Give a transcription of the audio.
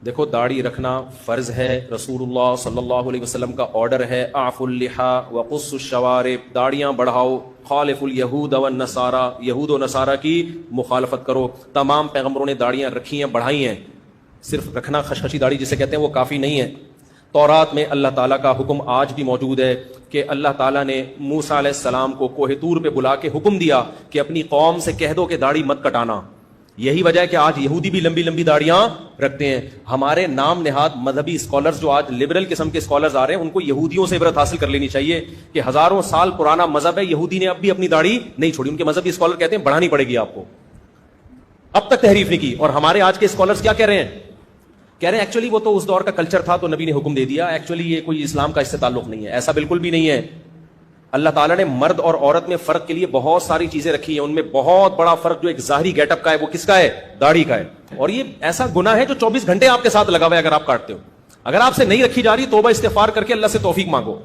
دیکھو داڑھی رکھنا فرض ہے، رسول اللہ صلی اللہ علیہ وسلم کا آرڈر ہے، اعفوا اللحا وقصوا الشوارب، داڑیاں بڑھاؤ، خالف الیہود والنصارى، یہود و نصارہ کی مخالفت کرو۔ تمام پیغمبروں نے داڑیاں رکھی ہیں، بڑھائی ہیں، صرف رکھنا خشخشی داڑھی جسے کہتے ہیں وہ کافی نہیں ہے۔ تورات میں اللہ تعالیٰ کا حکم آج بھی موجود ہے کہ اللہ تعالیٰ نے موسیٰ علیہ السلام کو کوہ طور پہ بلا کے حکم دیا کہ اپنی قوم سے کہہ دو کہ داڑھی مت کٹانا۔ یہی وجہ ہے کہ آج یہودی بھی لمبی لمبی داڑیاں رکھتے ہیں۔ ہمارے نام نہاد مذہبی اسکالرز جو آج لبرل قسم کے اسکالرز آ رہے ہیں، ان کو یہودیوں سے عبرت حاصل کر لینی چاہیے کہ ہزاروں سال پرانا مذہب ہے، یہودی نے اب بھی اپنی داڑھی نہیں چھوڑی۔ ان کے مذہبی اسکالر کہتے ہیں بڑھانی پڑے گی آپ کو، اب تک تحریف نہیں کی۔ اور ہمارے آج کے اسکالرز کیا کہہ رہے ہیں؟ کہہ رہے ہیں ایکچولی وہ تو اس دور کا کلچر تھا تو نبی نے حکم دے دیا، ایکچولی یہ کوئی اسلام کا اس سے تعلق نہیں ہے۔ ایسا بالکل بھی نہیں ہے۔ اللہ تعالیٰ نے مرد اور عورت میں فرق کے لیے بہت ساری چیزیں رکھی ہیں، ان میں بہت بڑا فرق جو ایک ظاہری گیٹ اپ کا ہے وہ کس کا ہے؟ داڑھی کا ہے۔ اور یہ ایسا گناہ ہے جو 24 گھنٹے آپ کے ساتھ لگا ہوا ہے۔ اگر آپ کاٹتے ہو، اگر آپ سے نہیں رکھی جا رہی، توبہ استغفار کر کے اللہ سے توفیق مانگو۔